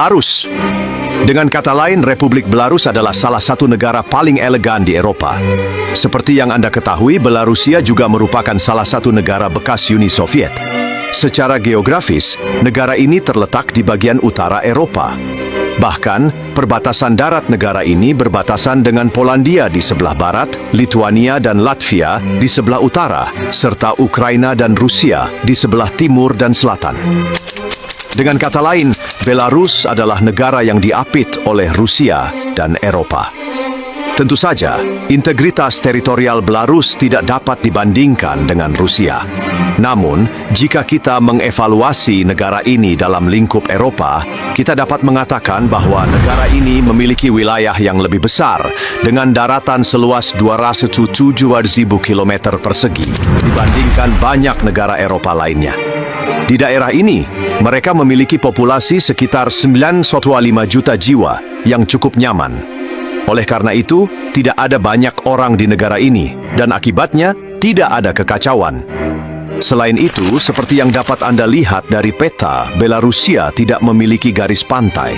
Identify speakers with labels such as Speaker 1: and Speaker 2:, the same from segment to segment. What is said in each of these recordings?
Speaker 1: Belarus. Dengan kata lain, Republik Belarus adalah salah satu negara paling elegan di Eropa. Seperti yang Anda ketahui, Belarusia juga merupakan salah satu negara bekas Uni Soviet. Secara geografis, negara ini terletak di bagian utara Eropa. Bahkan, perbatasan darat negara ini berbatasan dengan Polandia di sebelah barat, Lithuania dan Latvia di sebelah utara, serta Ukraina dan Rusia di sebelah timur dan selatan. Dengan kata lain, Belarus adalah negara yang diapit oleh Rusia dan Eropa. Tentu saja, integritas teritorial Belarus tidak dapat dibandingkan dengan Rusia. Namun, jika kita mengevaluasi negara ini dalam lingkup Eropa, kita dapat mengatakan bahwa negara ini memiliki wilayah yang lebih besar dengan daratan seluas 207.000 km persegi dibandingkan banyak negara Eropa lainnya. Di daerah ini, mereka memiliki populasi sekitar 9,5 juta jiwa yang cukup nyaman. Oleh karena itu, tidak ada banyak orang di negara ini, dan akibatnya tidak ada kekacauan. Selain itu, seperti yang dapat Anda lihat dari peta, Belarusia tidak memiliki garis pantai.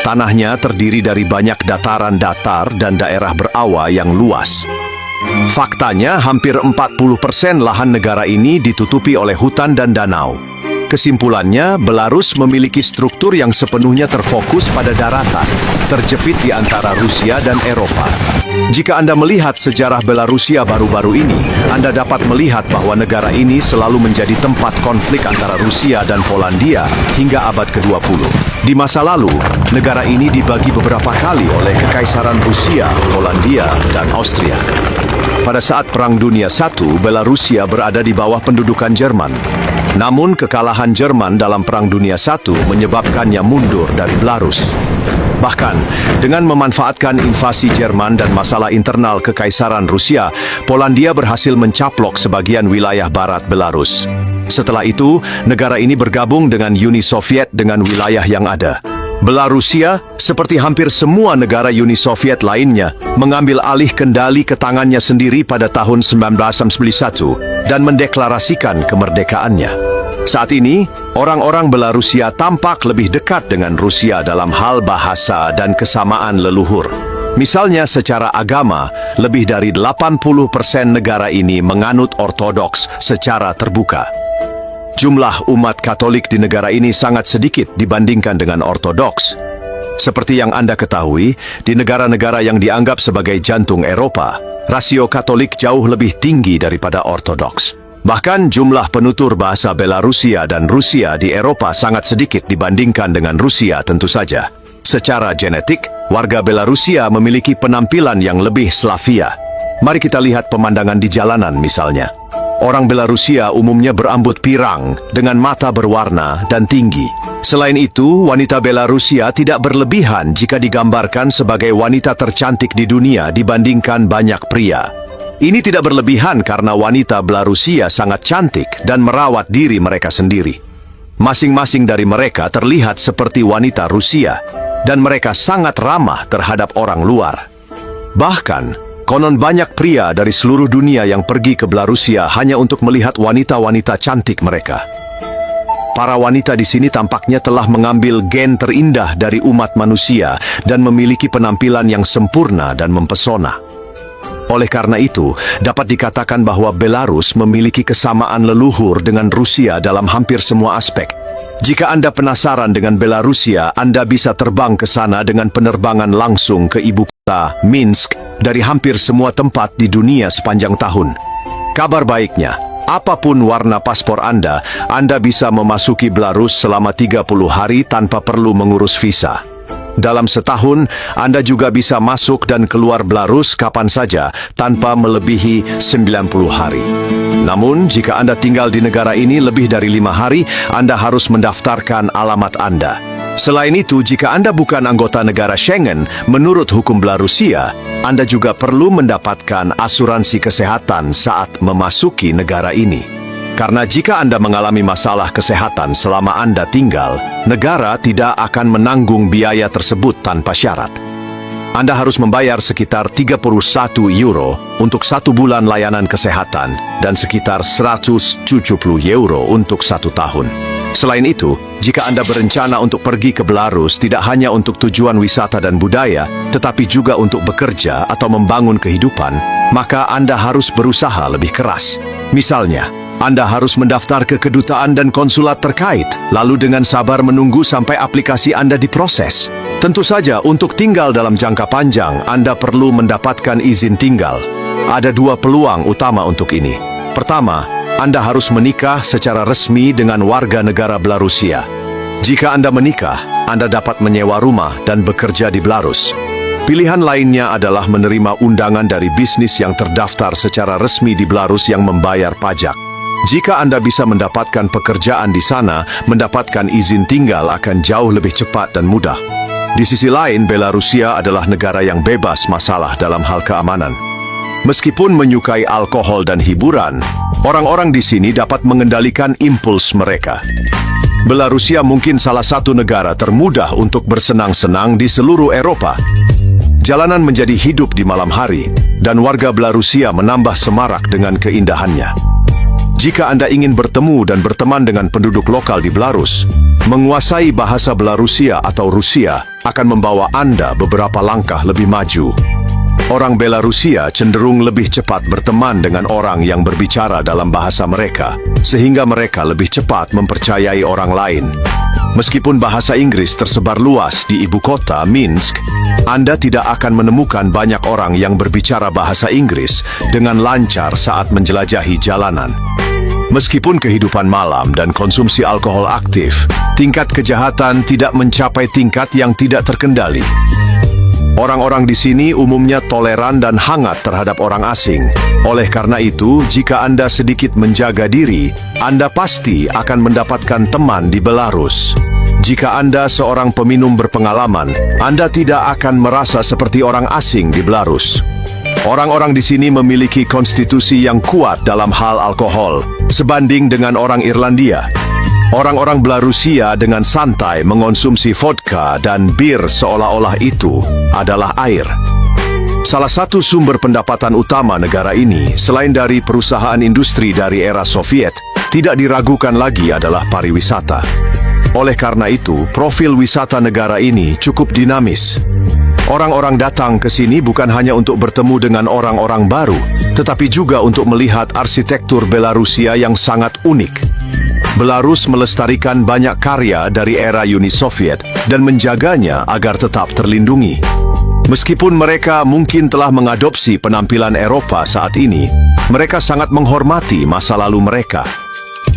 Speaker 1: Tanahnya terdiri dari banyak dataran datar dan daerah berawa yang luas. Faktanya, hampir 40% lahan negara ini ditutupi oleh hutan dan danau. Kesimpulannya, Belarus memiliki struktur yang sepenuhnya terfokus pada daratan, terjepit di antara Rusia dan Eropa. Jika Anda melihat sejarah Belarusia baru-baru ini, Anda dapat melihat bahwa negara ini selalu menjadi tempat konflik antara Rusia dan Polandia hingga abad ke-20. Di masa lalu, negara ini dibagi beberapa kali oleh Kekaisaran Rusia, Polandia, dan Austria. Pada saat Perang Dunia I, Belarusia berada di bawah pendudukan Jerman. Namun, kekalahan Jerman dalam Perang Dunia I menyebabkannya mundur dari Belarus. Bahkan, dengan memanfaatkan invasi Jerman dan masalah internal Kekaisaran Rusia, Polandia berhasil mencaplok sebagian wilayah barat Belarus. Setelah itu, negara ini bergabung dengan Uni Soviet dengan wilayah yang ada. Belarusia, seperti hampir semua negara Uni Soviet lainnya, mengambil alih kendali ke tangannya sendiri pada tahun 1991 dan mendeklarasikan kemerdekaannya. Saat ini, orang-orang Belarusia tampak lebih dekat dengan Rusia dalam hal bahasa dan kesamaan leluhur. Misalnya secara agama, lebih dari 80% negara ini menganut Ortodoks secara terbuka. Jumlah umat Katolik di negara ini sangat sedikit dibandingkan dengan Ortodoks. Seperti yang Anda ketahui, di negara-negara yang dianggap sebagai jantung Eropa, rasio Katolik jauh lebih tinggi daripada Ortodoks. Bahkan jumlah penutur bahasa Belarusia dan Rusia di Eropa sangat sedikit dibandingkan dengan Rusia tentu saja. Secara genetik, warga Belarusia memiliki penampilan yang lebih Slavia. Mari kita lihat pemandangan di jalanan misalnya. Orang Belarusia umumnya berambut pirang dengan mata berwarna dan tinggi. Selain itu, wanita Belarusia tidak berlebihan jika digambarkan sebagai wanita tercantik di dunia dibandingkan banyak pria. Ini tidak berlebihan karena wanita Belarusia sangat cantik dan merawat diri mereka sendiri. Masing-masing dari mereka terlihat seperti wanita Rusia, dan mereka sangat ramah terhadap orang luar. Bahkan, konon banyak pria dari seluruh dunia yang pergi ke Belarusia hanya untuk melihat wanita-wanita cantik mereka. Para wanita di sini tampaknya telah mengambil gen terindah dari umat manusia dan memiliki penampilan yang sempurna dan mempesona. Oleh karena itu, dapat dikatakan bahwa Belarus memiliki kesamaan leluhur dengan Rusia dalam hampir semua aspek. Jika Anda penasaran dengan Belarusia, Anda bisa terbang ke sana dengan penerbangan langsung ke ibu kota, Minsk, dari hampir semua tempat di dunia sepanjang tahun. Kabar baiknya, apapun warna paspor Anda bisa memasuki Belarus selama 30 hari tanpa perlu mengurus visa. Dalam setahun, Anda juga bisa masuk dan keluar Belarus kapan saja tanpa melebihi 90 hari. Namun, jika Anda tinggal di negara ini lebih dari 5 hari, Anda harus mendaftarkan alamat Anda. Selain itu, jika Anda bukan anggota negara Schengen, menurut hukum Belarusia, Anda juga perlu mendapatkan asuransi kesehatan saat memasuki negara ini. Karena jika Anda mengalami masalah kesehatan selama Anda tinggal, negara tidak akan menanggung biaya tersebut tanpa syarat. Anda harus membayar sekitar 31 euro untuk 1 bulan layanan kesehatan dan sekitar 170 euro untuk 1 tahun. Selain itu, jika Anda berencana untuk pergi ke Belarus tidak hanya untuk tujuan wisata dan budaya, tetapi juga untuk bekerja atau membangun kehidupan, maka Anda harus berusaha lebih keras. Misalnya, Anda harus mendaftar ke kedutaan dan konsulat terkait, lalu dengan sabar menunggu sampai aplikasi Anda diproses. Tentu saja, untuk tinggal dalam jangka panjang, Anda perlu mendapatkan izin tinggal. Ada dua peluang utama untuk ini. Pertama, Anda harus menikah secara resmi dengan warga negara Belarusia. Jika Anda menikah, Anda dapat menyewa rumah dan bekerja di Belarus. Pilihan lainnya adalah menerima undangan dari bisnis yang terdaftar secara resmi di Belarus yang membayar pajak. Jika Anda bisa mendapatkan pekerjaan di sana, mendapatkan izin tinggal akan jauh lebih cepat dan mudah. Di sisi lain, Belarusia adalah negara yang bebas masalah dalam hal keamanan. Meskipun menyukai alkohol dan hiburan, orang-orang di sini dapat mengendalikan impuls mereka. Belarusia mungkin salah satu negara termudah untuk bersenang-senang di seluruh Eropa. Jalanan menjadi hidup di malam hari, dan warga Belarusia menambah semarak dengan keindahannya. Jika Anda ingin bertemu dan berteman dengan penduduk lokal di Belarus, menguasai bahasa Belarusia atau Rusia akan membawa Anda beberapa langkah lebih maju. Orang Belarusia cenderung lebih cepat berteman dengan orang yang berbicara dalam bahasa mereka, sehingga mereka lebih cepat mempercayai orang lain. Meskipun bahasa Inggris tersebar luas di ibu kota, Minsk, Anda tidak akan menemukan banyak orang yang berbicara bahasa Inggris dengan lancar saat menjelajahi jalanan. Meskipun kehidupan malam dan konsumsi alkohol aktif, tingkat kejahatan tidak mencapai tingkat yang tidak terkendali. Orang-orang di sini umumnya toleran dan hangat terhadap orang asing. Oleh karena itu, jika Anda sedikit menjaga diri, Anda pasti akan mendapatkan teman di Belarus. Jika Anda seorang peminum berpengalaman, Anda tidak akan merasa seperti orang asing di Belarus. Orang-orang di sini memiliki konstitusi yang kuat dalam hal alkohol, sebanding dengan orang Irlandia. Orang-orang Belarusia dengan santai mengonsumsi vodka dan bir seolah-olah itu adalah air. Salah satu sumber pendapatan utama negara ini, selain dari perusahaan industri dari era Soviet, tidak diragukan lagi adalah pariwisata. Oleh karena itu, profil wisata negara ini cukup dinamis. Orang-orang datang ke sini bukan hanya untuk bertemu dengan orang-orang baru, tetapi juga untuk melihat arsitektur Belarusia yang sangat unik. Belarus melestarikan banyak karya dari era Uni Soviet dan menjaganya agar tetap terlindungi. Meskipun mereka mungkin telah mengadopsi penampilan Eropa saat ini, mereka sangat menghormati masa lalu mereka.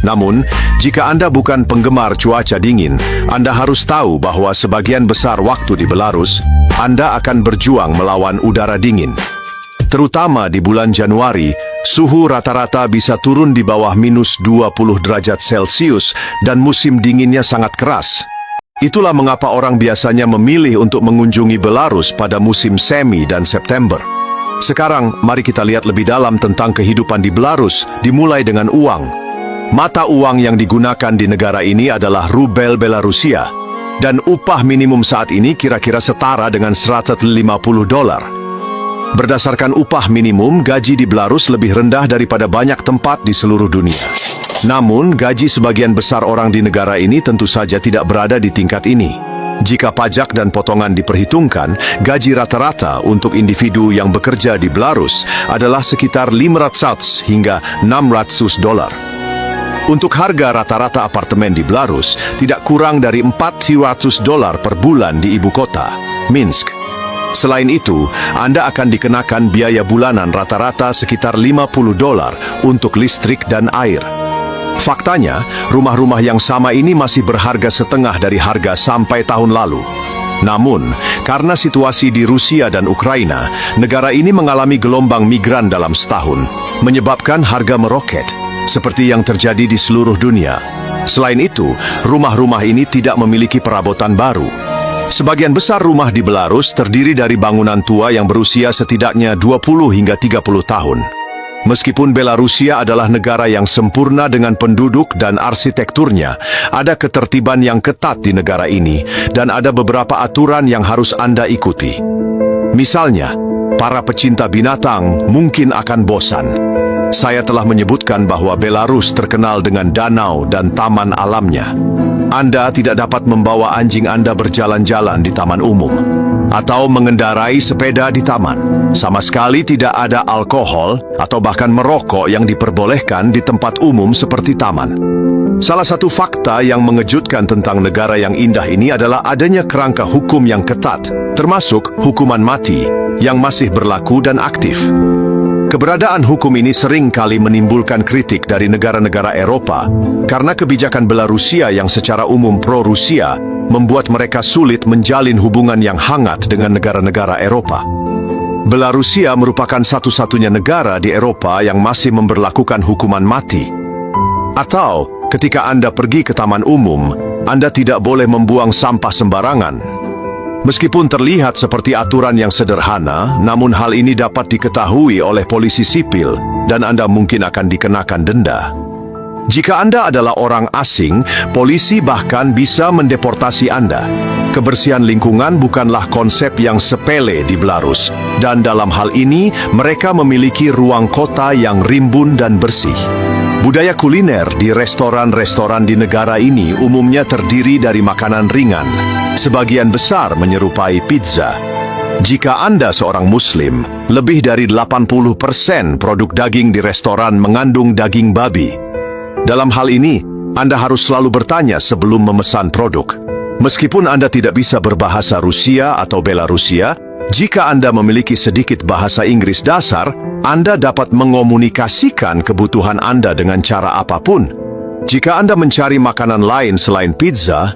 Speaker 1: Namun, jika Anda bukan penggemar cuaca dingin, Anda harus tahu bahwa sebagian besar waktu di Belarus, Anda akan berjuang melawan udara dingin. Terutama di bulan Januari, suhu rata-rata bisa turun di bawah minus 20 derajat Celcius dan musim dinginnya sangat keras. Itulah mengapa orang biasanya memilih untuk mengunjungi Belarus pada musim semi dan September. Sekarang, mari kita lihat lebih dalam tentang kehidupan di Belarus, dimulai dengan uang. Mata uang yang digunakan di negara ini adalah rubel Belarusia, dan upah minimum saat ini kira-kira setara dengan $150. Berdasarkan upah minimum, gaji di Belarus lebih rendah daripada banyak tempat di seluruh dunia. Namun, gaji sebagian besar orang di negara ini tentu saja tidak berada di tingkat ini. Jika pajak dan potongan diperhitungkan, gaji rata-rata untuk individu yang bekerja di Belarus adalah sekitar $500 hingga $600. Untuk harga rata-rata apartemen di Belarus tidak kurang dari $400 per bulan di ibu kota, Minsk. Selain itu, Anda akan dikenakan biaya bulanan rata-rata sekitar $50 untuk listrik dan air. Faktanya, rumah-rumah yang sama ini masih berharga setengah dari harga sampai tahun lalu. Namun, karena situasi di Rusia dan Ukraina, negara ini mengalami gelombang migran dalam setahun, menyebabkan harga meroket, seperti yang terjadi di seluruh dunia. Selain itu, rumah-rumah ini tidak memiliki perabotan baru. Sebagian besar rumah di Belarus terdiri dari bangunan tua yang berusia setidaknya 20 hingga 30 tahun. Meskipun Belarusia adalah negara yang sempurna dengan penduduk dan arsitekturnya, ada ketertiban yang ketat di negara ini dan ada beberapa aturan yang harus Anda ikuti. Misalnya, para pecinta binatang mungkin akan bosan. Saya telah menyebutkan bahwa Belarus terkenal dengan danau dan taman alamnya. Anda tidak dapat membawa anjing Anda berjalan-jalan di taman umum atau mengendarai sepeda di taman. Sama sekali tidak ada alkohol atau bahkan merokok yang diperbolehkan di tempat umum seperti taman. Salah satu fakta yang mengejutkan tentang negara yang indah ini adalah adanya kerangka hukum yang ketat, termasuk hukuman mati yang masih berlaku dan aktif. Keberadaan hukum ini sering kali menimbulkan kritik dari negara-negara Eropa karena kebijakan Belarusia yang secara umum pro-Rusia membuat mereka sulit menjalin hubungan yang hangat dengan negara-negara Eropa. Belarusia merupakan satu-satunya negara di Eropa yang masih memberlakukan hukuman mati. Atau, ketika Anda pergi ke taman umum, Anda tidak boleh membuang sampah sembarangan. Meskipun terlihat seperti aturan yang sederhana, namun hal ini dapat diketahui oleh polisi sipil dan Anda mungkin akan dikenakan denda. Jika Anda adalah orang asing, polisi bahkan bisa mendeportasi Anda. Kebersihan lingkungan bukanlah konsep yang sepele di Belarus, dan dalam hal ini mereka memiliki ruang kota yang rimbun dan bersih. Budaya kuliner di restoran-restoran di negara ini umumnya terdiri dari makanan ringan, sebagian besar menyerupai pizza. Jika Anda seorang Muslim, lebih dari 80% produk daging di restoran mengandung daging babi. Dalam hal ini, Anda harus selalu bertanya sebelum memesan produk. Meskipun Anda tidak bisa berbahasa Rusia atau Belarusia, jika Anda memiliki sedikit bahasa Inggris dasar, Anda dapat mengomunikasikan kebutuhan Anda dengan cara apapun. Jika Anda mencari makanan lain selain pizza,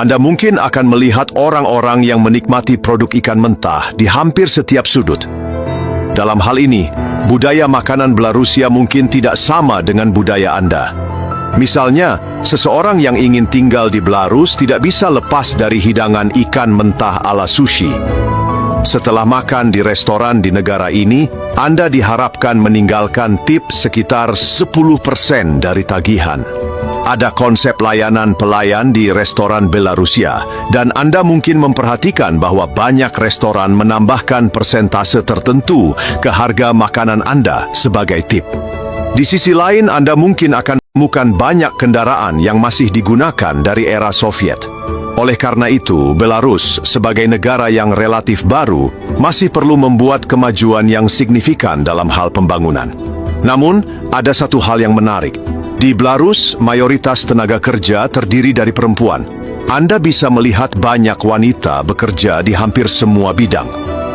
Speaker 1: Anda mungkin akan melihat orang-orang yang menikmati produk ikan mentah di hampir setiap sudut. Dalam hal ini, budaya makanan Belarusia mungkin tidak sama dengan budaya Anda. Misalnya, seseorang yang ingin tinggal di Belarus tidak bisa lepas dari hidangan ikan mentah ala sushi. Setelah makan di restoran di negara ini, Anda diharapkan meninggalkan tip sekitar 10% dari tagihan. Ada konsep layanan pelayan di restoran Belarusia, dan Anda mungkin memperhatikan bahwa banyak restoran menambahkan persentase tertentu ke harga makanan Anda sebagai tip. Di sisi lain, Anda mungkin akan menemukan banyak kendaraan yang masih digunakan dari era Soviet. Oleh karena itu, Belarus sebagai negara yang relatif baru masih perlu membuat kemajuan yang signifikan dalam hal pembangunan. Namun, ada satu hal yang menarik. Di Belarus, mayoritas tenaga kerja terdiri dari perempuan. Anda bisa melihat banyak wanita bekerja di hampir semua bidang.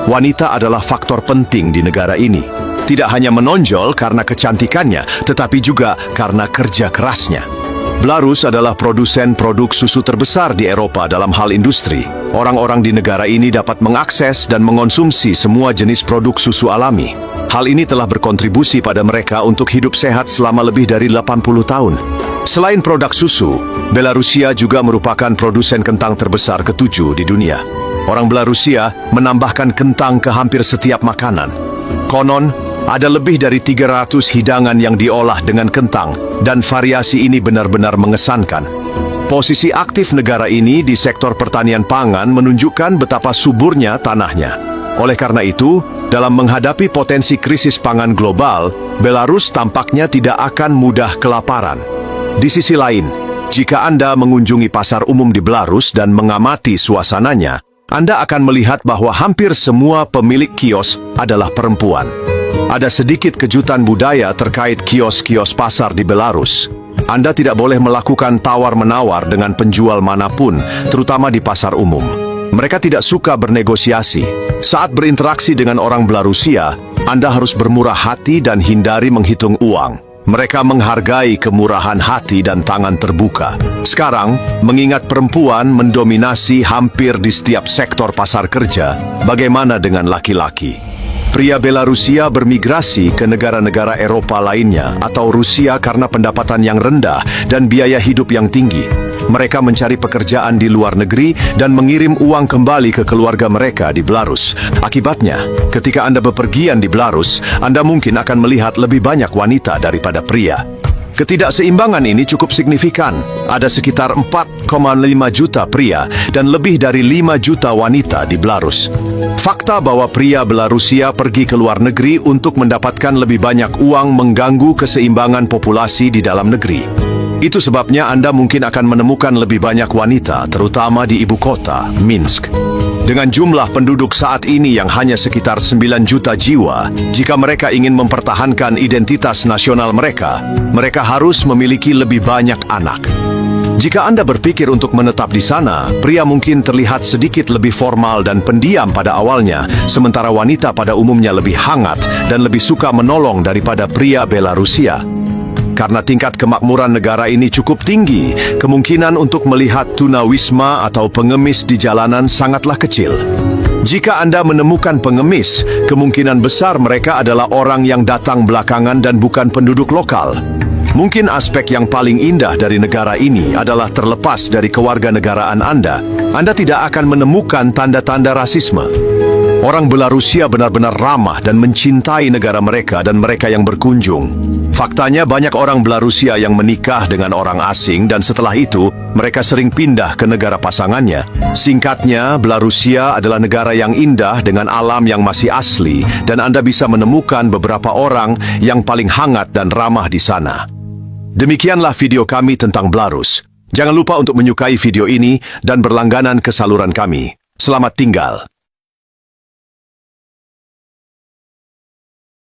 Speaker 1: Wanita adalah faktor penting di negara ini. Tidak hanya menonjol karena kecantikannya, tetapi juga karena kerja kerasnya. Belarus adalah produsen produk susu terbesar di Eropa dalam hal industri. Orang-orang di negara ini dapat mengakses dan mengonsumsi semua jenis produk susu alami. Hal ini telah berkontribusi pada mereka untuk hidup sehat selama lebih dari 80 tahun. Selain produk susu, Belarusia juga merupakan produsen kentang terbesar ke-7 di dunia. Orang Belarusia menambahkan kentang ke hampir setiap makanan. Konon, ada lebih dari 300 hidangan yang diolah dengan kentang, dan variasi ini benar-benar mengesankan. Posisi aktif negara ini di sektor pertanian pangan menunjukkan betapa suburnya tanahnya. Oleh karena itu, dalam menghadapi potensi krisis pangan global, Belarus tampaknya tidak akan mudah kelaparan. Di sisi lain, jika Anda mengunjungi pasar umum di Belarus dan mengamati suasananya, Anda akan melihat bahwa hampir semua pemilik kios adalah perempuan. Ada sedikit kejutan budaya terkait kios-kios pasar di Belarus. Anda tidak boleh melakukan tawar-menawar dengan penjual manapun, terutama di pasar umum. Mereka tidak suka bernegosiasi. Saat berinteraksi dengan orang Belarusia, Anda harus bermurah hati dan hindari menghitung uang. Mereka menghargai kemurahan hati dan tangan terbuka. Sekarang, mengingat perempuan mendominasi hampir di setiap sektor pasar kerja, bagaimana dengan laki-laki? Pria Belarusia bermigrasi ke negara-negara Eropa lainnya atau Rusia karena pendapatan yang rendah dan biaya hidup yang tinggi. Mereka mencari pekerjaan di luar negeri dan mengirim uang kembali ke keluarga mereka di Belarus. Akibatnya, ketika Anda bepergian di Belarus, Anda mungkin akan melihat lebih banyak wanita daripada pria. Ketidakseimbangan ini cukup signifikan. Ada sekitar 4,5 juta pria dan lebih dari 5 juta wanita di Belarus. Fakta bahwa pria Belarusia pergi ke luar negeri untuk mendapatkan lebih banyak uang mengganggu keseimbangan populasi di dalam negeri. Itu sebabnya Anda mungkin akan menemukan lebih banyak wanita, terutama di ibu kota, Minsk. Dengan jumlah penduduk saat ini yang hanya sekitar 9 juta jiwa, jika mereka ingin mempertahankan identitas nasional mereka, mereka harus memiliki lebih banyak anak. Jika Anda berpikir untuk menetap di sana, pria mungkin terlihat sedikit lebih formal dan pendiam pada awalnya, sementara wanita pada umumnya lebih hangat dan lebih suka menolong daripada pria Belarusia. Karena tingkat kemakmuran negara ini cukup tinggi, kemungkinan untuk melihat tunawisma atau pengemis di jalanan sangatlah kecil. Jika Anda menemukan pengemis, kemungkinan besar mereka adalah orang yang datang belakangan dan bukan penduduk lokal. Mungkin aspek yang paling indah dari negara ini adalah terlepas dari kewarganegaraan Anda tidak akan menemukan tanda-tanda rasisme. Orang Belarusia benar-benar ramah dan mencintai negara mereka dan mereka yang berkunjung. Faktanya banyak orang Belarusia yang menikah dengan orang asing dan setelah itu mereka sering pindah ke negara pasangannya. Singkatnya, Belarusia adalah negara yang indah dengan alam yang masih asli dan Anda bisa menemukan beberapa orang yang paling hangat dan ramah di sana. Demikianlah video kami tentang Belarus. Jangan lupa untuk menyukai video ini dan berlangganan ke saluran kami. Selamat tinggal.